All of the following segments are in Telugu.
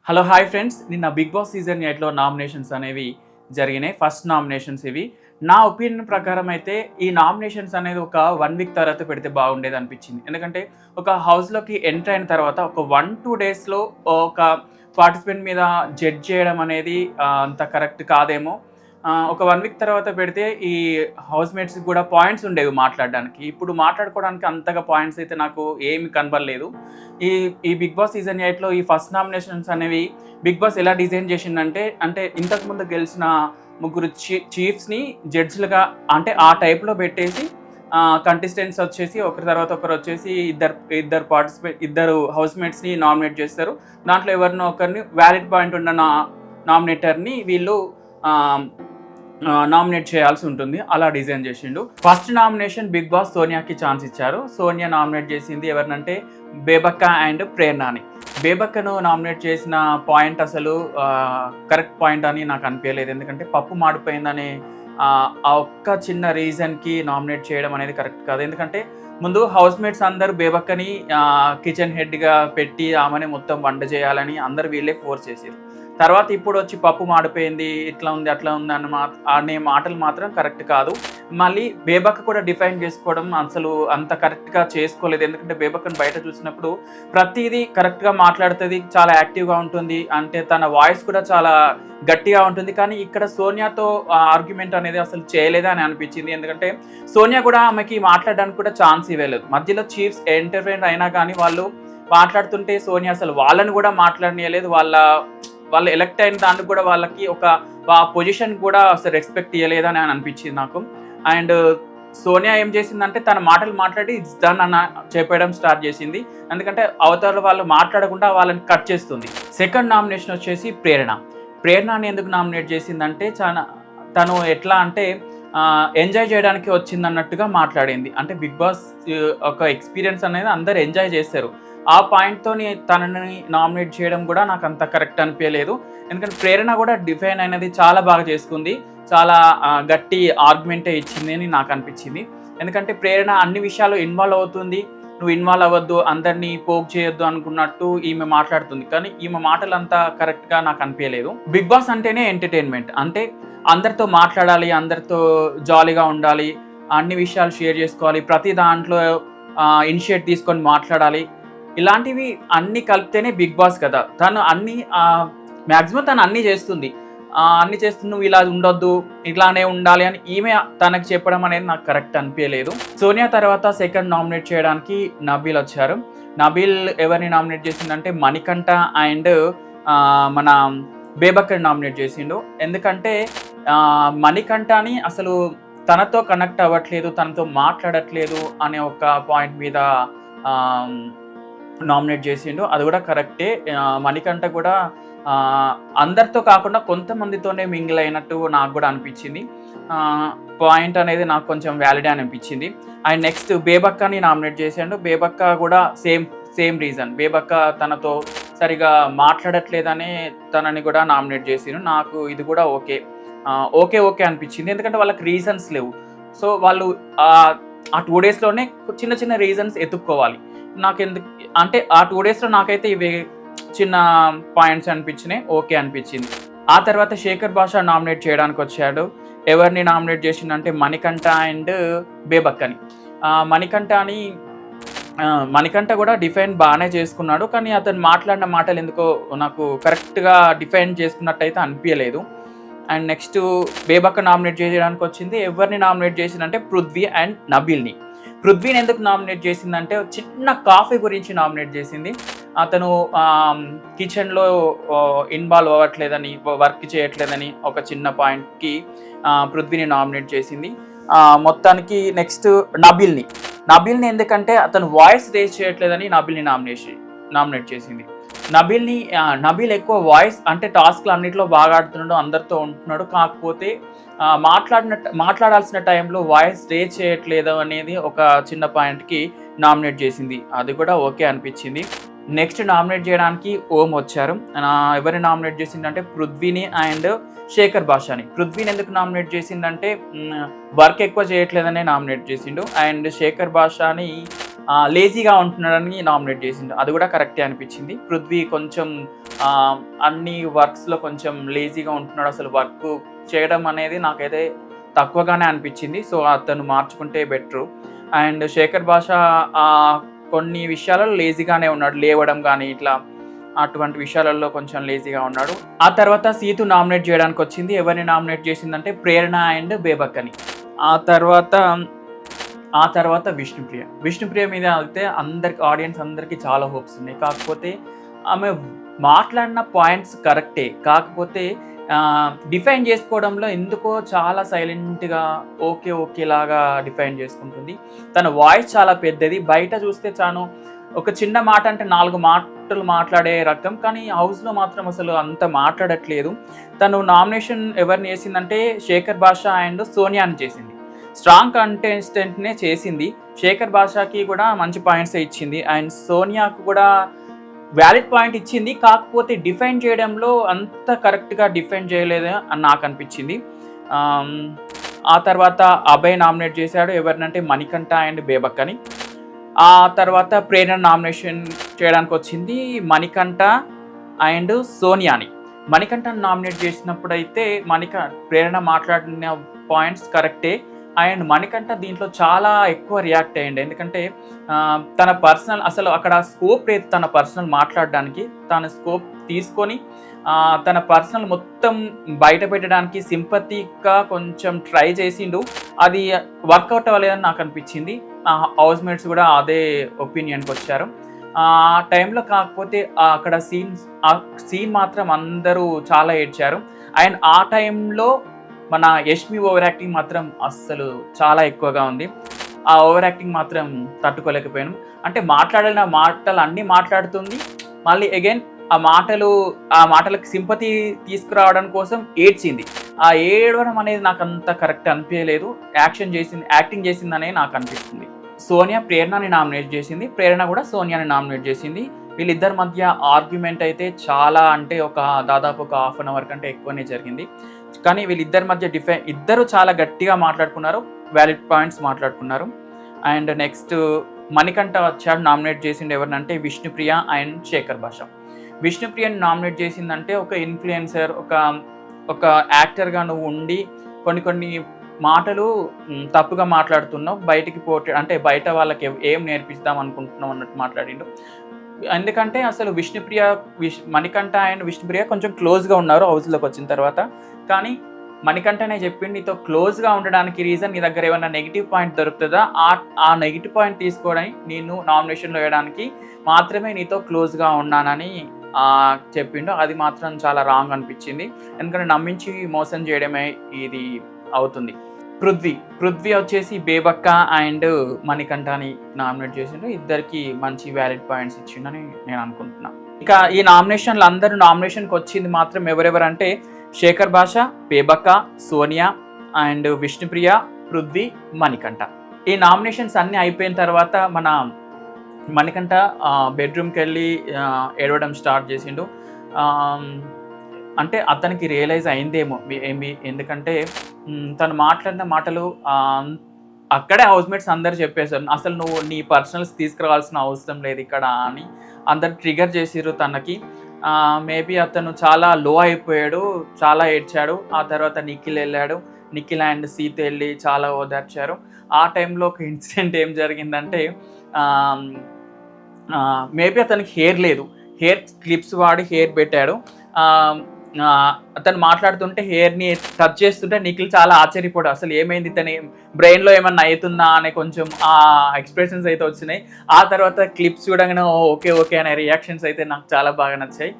హలో హాయ్ ఫ్రెండ్స్, నిన్న బిగ్ బాస్ సీజన్ 8లో నామినేషన్స్ అనేవి జరిగినాయి. ఫస్ట్ నామినేషన్స్ ఇవి. నా ఒపీనియన్ ప్రకారం అయితే ఈ నామినేషన్స్ అనేది ఒక 1 వీక్ తర్వాత పెడితే బాగుండేది అనిపించింది. ఎందుకంటే ఒక హౌస్‌లోకి ఎంటర్ అయిన తర్వాత ఒక 1, 2 డేస్‌లో ఒక పార్టిసిపెంట్ మీద జడ్జ్ చేయడం అనేది అంత కరెక్ట్ కాదేమో. ఒక 1 వీక్ తర్వాత పెడితే ఈ హౌస్‌మేట్స్‌కి కూడా పాయింట్స్ ఉండేవి మాట్లాడడానికి. ఇప్పుడు మాట్లాడుకోవడానికి అంతగా పాయింట్స్ అయితే నాకు ఏమి కనబడలేదు. ఈ ఈ బిగ్ బాస్ సీజన్ 8లో ఈ ఫస్ట్ నామినేషన్స్ అనేవి బిగ్ బాస్ ఎలా డిజైన్ చేసిండంటే, ఇంతకుముందు గెలిచిన ముగ్గురు చీఫ్స్‌ని జడ్జ్‌లుగా అంటే ఆ టైప్‌లో పెట్టేసి కంటెస్టెంట్స్ వచ్చేసి ఒకరి తర్వాత ఒకరు వచ్చేసి ఇద్దరు హౌస్‌మేట్స్‌ని నామినేట్ చేస్తారు. దాంట్లో ఎవరినో ఒకరిని వ్యాలిడ్ పాయింట్ ఉన్న నామినేటర్‌ని వీళ్ళు ఆహ్, నామినేట్ చేయాల్సి ఉంటుంది. అలా డిజైన్ చేసిండు. ఫస్ట్ నామినేషన్ బిగ్ బాస్ సోనియాకి ఛాన్స్ ఇచ్చారు. సోనియా నామినేట్ చేసింది ఎవరినంటే బేబక్క అండ్ ప్రేరణని. బేబక్కను నామినేట్ చేసిన పాయింట్ అసలు కరెక్ట్ పాయింట్ అని నాకు అనిపించలేదు. ఎందుకంటే పప్పు మాడిపోయిందని ఆ ఒక్క చిన్న రీజన్‌కి నామినేట్ చేయడం అనేది కరెక్ట్ కాదు. ఎందుకంటే ముందు హౌస్‌మేట్స్ అందరూ బేబక్కని కిచెన్ హెడ్‌గా పెట్టి ఆమెనే మొత్తం వంట చేయాలని అందరూ వీళ్ళే ఫోర్స్ చేసిర్రు. తర్వాత ఇప్పుడొచ్చి పప్పు మాడిపోయింది, ఇట్లా ఉంది, అట్లా ఉంది అనే మాటలు మాత్రం కరెక్ట్ కాదు. మళ్ళీ బేబక్క కూడా డిఫైన్ చేసుకోవడం అసలు అంత కరెక్ట్‌గా చేసుకోలేదు. ఎందుకంటే బేబక్కని బయట చూసినప్పుడు ప్రతీదీ కరెక్ట్‌గా మాట్లాడుతది, చాలా యాక్టివ్‌గా ఉంటుంది. అంటే తన వాయిస్ కూడా చాలా గట్టిగా ఉంటుంది. కానీ ఇక్కడ సోనియాతో ఆర్గ్యుమెంట్ అనేది అసలు చేయలేదని అనిపించింది. ఎందుకంటే సోనియా కూడా ఆమెకి మాట్లాడడానికి కూడా ఛాన్స్ ఇవ్వలేదు. మధ్యలో చీఫ్స్ ఇంటర్ఫెయిర్ అయినా కానీ వాళ్ళు మాట్లాడుతుంటే సోనియా అసలు వాళ్ళని కూడా మాట్లాడనీయలేదు. వాళ్ళు ఎలక్ట్ అయిన దానికి కూడా వాళ్ళకి ఒక పొజిషన్ కూడా అసలు రెస్పెక్ట్ ఇవ్వలేదని అనిపించింది నాకు. అండ్ సోనియా ఏం చేసిందంటే తన మాటలు మాట్లాడి ఇట్స్ డన్ అన్న చెప్పడం స్టార్ట్ చేసింది. ఎందుకంటే అవతల వాళ్ళు మాట్లాడకుండా వాళ్ళని కట్ చేస్తుంది. సెకండ్ నామినేషన్ వచ్చేసి ప్రేరణని ఎందుకు నామినేట్ చేసిందంటే తను ఎట్లా అంటే ఎంజాయ్ చేయడానికి వచ్చిందన్నట్టుగా మాట్లాడింది. అంటే బిగ్ బాస్ ఒక ఎక్స్పీరియన్స్ అనేది అందరు ఎంజాయ్ చేస్తారు. ఆ పాయింట్‌తోని తనని నామినేట్ చేయడం కూడా నాకు అంత కరెక్ట్ అనిపియలేదు. ఎందుకంటే ప్రేరణ కూడా డిఫైన్ అనేది చాలా బాగా చేసుకుంది. చాలా గట్టి ఆర్గ్యుమెంటే ఇచ్చింది అని నాకు అనిపించింది. ఎందుకంటే ప్రేరణ అన్ని విషయాల్లో ఇన్వాల్వ్ అవుతుంది. నువ్వు ఇన్వాల్వ్ అవ్వద్దు, అందరిని పోక్ చేయొద్దు అనుకున్నట్టు ఈమె మాట్లాడుతుంది. కానీ ఈమె మాటలంతా కరెక్ట్‌గా నాకు అనిపియలేదు. బిగ్ బాస్ అంటేనే ఎంటర్‌టైన్‌మెంట్. అంటే అందరితో మాట్లాడాలి, అందరితో జాలీగా ఉండాలి, అన్ని విషయాలు షేర్ చేసుకోవాలి, ప్రతి దాంట్లో ఇనిషియేట్ తీసుకొని మాట్లాడాలి. ఇలాంటివి అన్నీ కలిపితేనే బిగ్ బాస్ కదా! తను మాక్సిమం తను అన్నీ చేస్తుంది. అన్నీ చేస్తూ నువ్వు ఇలా ఉండొద్దు, ఇట్లానే ఉండాలి అని ఈమె తనకు చెప్పడం అనేది నాకు కరెక్ట్ అనిపియలేదు. సోనియా తర్వాత సెకండ్ నామినేట్ చేయడానికి నబీల్ వచ్చారు. నబీల్ ఎవరిని నామినేట్ చేసిండంటే మణికంఠ అండ్ మన బేబక్కని నామినేట్ చేసిండు. ఎందుకంటే మణికంఠని అసలు తనతో కనెక్ట్ అవ్వట్లేదు, తనతో మాట్లాడట్లేదు అనే ఒక పాయింట్ మీద ఆహ్, నామినేట్ చేసిండు. అది కూడా కరెక్టే. మణికంఠ కూడా అందరితో కాకుండా కొంతమందితోనే మింగిల్ అయినట్టు నాకు కూడా అనిపించింది. పాయింట్ అనేది నాకు కొంచెం వ్యాలిడే అనిపించింది. అండ్ నెక్స్ట్ బేబక్కని నామినేట్ చేసిండు. బేబక్క కూడా సేమ్ రీజన్. బేబక్క తనతో సరిగా మాట్లాడట్లేదని తనని కూడా నామినేట్ చేసిండు. నాకు ఇది కూడా ఓకే అనిపించింది. ఎందుకంటే వాళ్ళకి రీజన్స్ లేవు. సో వాళ్ళు ఆ 2 డేస్‌లోనే చిన్న చిన్న రీజన్స్ ఎతుక్కోవాలి. నాకెందుకు అంటే ఆ 2 డేస్‌లో నాకైతే ఇవి చిన్న పాయింట్స్ అనిపించినాయి. ఓకే అనిపించింది. ఆ తర్వాత శేఖర్ భాష నామినేట్ చేయడానికొచ్చాడు. ఎవరిని నామినేట్ చేసిండంటే మణికంఠ అండ్ బేబక్కని. మణికంఠ కూడా డిఫైన్ బానే చేసుకున్నాడు. కానీ అతను మాట్లాడిన మాటలు ఎందుకో నాకు కరెక్ట్‌గా డిఫైన్ చేసుకున్నట్టయితే అనిపియలేదు. అండ్ నెక్స్ట్ బేబక్క నామినేట్ చేయడానికి వచ్చింది. ఎవరిని నామినేట్ చేసిందంటే పృథ్వీ అండ్ నబీల్‌ని. పృథ్వీని ఎందుకు నామినేట్ చేసిందంటే చిన్న కాఫీ గురించి నామినేట్ చేసింది. అతను కిచెన్‌లో ఇన్వాల్వ్ అవ్వట్లేదని, వర్క్ చేయట్లేదని ఒక చిన్న పాయింట్‌కి పృథ్వీని నామినేట్ చేసింది. మొత్తానికి నెక్స్ట్ నబీల్‌ని ఎందుకంటే అతను వాయిస్ రేజ్ చేయట్లేదని నబీల్‌ని నామినేట్ చేసింది. నబీల్ ఎక్కువ వాయిస్ అంటే టాస్క్‌లు అన్నిట్లో బాగా ఆడుతున్నాడు, అందరితో ఉంటున్నాడు. కాకపోతే మాట్లాడాల్సిన టైంలో వాయిస్ రేజ్ చేయట్లేదు అనేది ఒక చిన్న పాయింట్‌కి నామినేట్ చేసింది. అది కూడా ఓకే అనిపించింది. నెక్స్ట్ నామినేట్ చేయడానికి ఓం వచ్చారు. ఎవరిని నామినేట్ చేసిందంటే పృథ్వీని అండ్ శేఖర్ భాషని. పృథ్వీని ఎందుకు నామినేట్ చేసిందంటే వర్క్ ఎక్కువ చేయట్లేదనే నామినేట్ చేసిండు. అండ్ శేఖర్ భాషని లేజీగా ఉంటున్నాడని నామినేట్ చేసిండు. అది కూడా కరెక్టే అనిపించింది. పృథ్వీ కొంచెం అన్ని వర్క్స్‌లో కొంచెం లేజీగా ఉంటున్నాడు. అసలు వర్క్ చేయడం అనేది నాకైతే తక్కువగానే అనిపించింది. సో, అతను మార్చుకుంటే బెటరు. అండ్ శేఖర్ భాష కొన్ని విషయాలలో లేజీగానే ఉన్నాడు. లేవడం గానీ ఇట్లా అటువంటి విషయాలలో కొంచెం లేజీగా ఉన్నాడు. ఆ తర్వాత సీతు నామినేట్ చేయడానికొచ్చింది. ఎవరిని నామినేట్ చేసిందంటే ప్రేరణ అండ్ బేబక్కని. ఆ తర్వాత విష్ణుప్రియ. విష్ణుప్రియ మీద అయితే ఆడియన్స్ అందరికీ చాలా హోప్స్ ఉన్నాయి. కాకపోతే ఆమె మాట్లాడిన పాయింట్స్ కరెక్టే. కాకపోతే డిఫైన్ చేసుకోవడంలో ఎందుకో చాలా సైలెంట్‌గా ఓకే లాగా డిఫైన్ చేసుకుంటుంది. తన వాయిస్ చాలా పెద్దది. బయట చూస్తే ఒక చిన్న మాట అంటే 4 మాటలు మాట్లాడే రకం. కానీ హౌస్‌లో మాత్రం అసలు అంత మాట్లాడట్లేదు. తను నామినేషన్ ఎవరిని చేసిందంటే శేఖర్ భాష అండ్ సోనియాని చేసింది. స్ట్రాంగ్ కంటెస్టెంట్‌నే చేసింది. శేఖర్ భాషకి కూడా మంచి పాయింట్సే ఇచ్చింది. అండ్ సోనియాకు కూడా వ్యాలిడ్ పాయింట్ ఇచ్చింది. కాకపోతే డిఫైన్ చేయడంలో అంత కరెక్ట్‌గా డిఫైన్ చేయలేదు అని నాకు అనిపించింది. ఆ తర్వాత అభయ్ నామినేట్ చేశాడు. ఎవరినంటే మణికంఠ అండ్ బేబక్కని. ఆ తర్వాత ప్రేరణ నామినేషన్ చేయడానికి వచ్చింది మణికంఠ అండ్ సోనియాని. మణికంఠని నామినేట్ చేసినప్పుడైతే ప్రేరణ మాట్లాడిన పాయింట్స్ కరెక్టే. అండ్ మణికంఠ దీంట్లో చాలా ఎక్కువ రియాక్ట్ అయ్యిండు. ఎందుకంటే తన పర్సనల్ అసలు అక్కడ స్కోప్ లేదు తన పర్సనల్ మాట్లాడడానికి. తన స్కోప్ తీసుకొని తన పర్సనల్ మొత్తం బయట పెట్టడానికి సింపతిగా కొంచెం ట్రై చేసిండు. అది వర్కౌట్ అవ్వలేదని నాకు అనిపించింది. హౌస్ మేట్స్ కూడా అదే ఒపీనియన్కి వచ్చారు. ఆ టైంలో కాకపోతే అక్కడ సీన్ మాత్రం అందరూ చాలా ఏడ్చారు. అండ్ ఆ టైంలో మన యష్మి ఓవర్ యాక్టింగ్ మాత్రం అస్సలు చాలా ఎక్కువగా ఉంది. ఆ ఓవర్ యాక్టింగ్ మాత్రం తట్టుకోలేకపోయాను. అంటే మాట్లాడిన మాటలు అన్నీ మాట్లాడుతుంది. మళ్ళీ అగైన్ ఆ మాటలకు సింపతి తీసుకురావడం కోసం ఏడ్చింది. ఆ ఏడవడం అనేది నాకు అంత కరెక్ట్ అనిపించలేదు. యాక్టింగ్ చేసిందనే నాకు అనిపిస్తుంది. సోనియా ప్రేరణని నామినేట్ చేసింది. ప్రేరణ కూడా సోనియాని నామినేట్ చేసింది. వీళ్ళిద్దరి మధ్య ఆర్గ్యుమెంట్ అయితే చాలా అంటే దాదాపు ఒక హాఫ్ అన్ అవర్ కంటే ఎక్కువనే జరిగింది. కానీ వీళ్ళిద్దరి మధ్య ఇద్దరు చాలా గట్టిగా మాట్లాడుకున్నారు. వ్యాలిడ్ పాయింట్స్ మాట్లాడుకున్నారు. అండ్ నెక్స్ట్ మణికంఠ వచ్చాడు. నామినేట్ చేసింది ఎవరినంటే విష్ణుప్రియ అండ్ శేఖర్ భాష. విష్ణుప్రియని నామినేట్ చేసిందంటే ఒక ఇన్ఫ్లుయెన్సర్, ఒక యాక్టర్గా నువ్వు ఉండి కొన్ని మాటలు తప్పుగా మాట్లాడుతున్నావు. అంటే బయట వాళ్ళకి ఏం నేర్పిస్తాం అనుకుంటున్నావు అన్నట్టు మాట్లాడిండు. ఎందుకంటే అసలు మణికంఠ అండ్ విష్ణుప్రియ కొంచెం క్లోజ్గా ఉన్నారు హౌస్లోకి వచ్చిన తర్వాత. కానీ మణికంఠనే చెప్పింది నీతో క్లోజ్గా ఉండడానికి రీజన్ నీ దగ్గర ఏమైనా నెగిటివ్ పాయింట్ దొరుకుతుందా, ఆ నెగిటివ్ పాయింట్ తీసుకొని నేను నామినేషన్లో వేయడానికి మాత్రమే నీతో క్లోజ్గా ఉన్నానని చెప్పిండు. అది మాత్రం చాలా రాంగ్ అనిపించింది. ఎందుకంటే నమ్మించి మోసం చేయడమే ఇది అవుతుంది. పృథ్వీ వచ్చేసి బేబక్క అండ్ మణికంఠని నామినేట్ చేసిండు. ఇద్దరికి మంచి వ్యాలిడ్ పాయింట్స్ ఇచ్చిండని నేను అనుకుంటున్నాను. ఇక ఈ నామినేషన్లు అందరూ నామినేషన్కి వచ్చింది మాత్రం ఎవరెవరంటే శేఖర్ భాష, బేబక్క, సోనియా అండ్ విష్ణుప్రియ, పృథ్వీ, మణికంఠ. ఈ నామినేషన్స్ అన్నీ అయిపోయిన తర్వాత మన మణికంఠ బెడ్రూమ్కి వెళ్ళి ఏడవడం స్టార్ట్ చేసిండు. అంటే అతనికి రియలైజ్ అయిందేమో ఎందుకంటే తను మాట్లాడిన మాటలు అక్కడే హౌస్మేట్స్ అందరు చెప్పేశారు, అసలు నువ్వు నీ పర్సనల్స్ తీసుకురావాల్సిన అవసరం లేదు ఇక్కడ అని అందరు ట్రిగర్ చేసిర్రు తనకి. మేబీ అతను చాలా లో అయిపోయాడు, చాలా ఏడ్చాడు. ఆ తర్వాత నిఖిల్ అండ్ సీత వెళ్ళి చాలా ఓదార్చారు. ఆ టైంలో ఒక ఇన్సిడెంట్ ఏం జరిగిందంటే మేబీ అతనికి హెయిర్ లేదు, హెయిర్ క్లిప్స్ వాడి హెయిర్ పెట్టాడు. అతను మాట్లాడుతుంటే హెయిర్ని టచ్ చేస్తుంటే నిఖిల్ చాలా ఆశ్చర్యపోయాడు, అసలు ఏమైంది ఇతని బ్రెయిన్లో ఏమన్నా అవుతుందా అనే కొంచెం ఆ ఎక్స్ప్రెషన్స్ అయితే వచ్చినాయి. ఆ తర్వాత క్లిప్స్ చూడగానే ఓకే అనే రియాక్షన్స్ అయితే నాకు చాలా బాగా నచ్చాయి.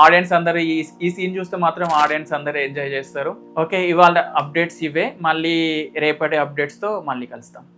ఆడియన్స్ అందరూ ఈ సీన్ చూస్తే మాత్రం ఆడియన్స్ అందరూ ఎంజాయ్ చేస్తారు. ఓకే, ఇవాళ అప్డేట్స్ ఇవే. మళ్ళీ రేపటి అప్డేట్స్తో మళ్ళీ కలుస్తాం.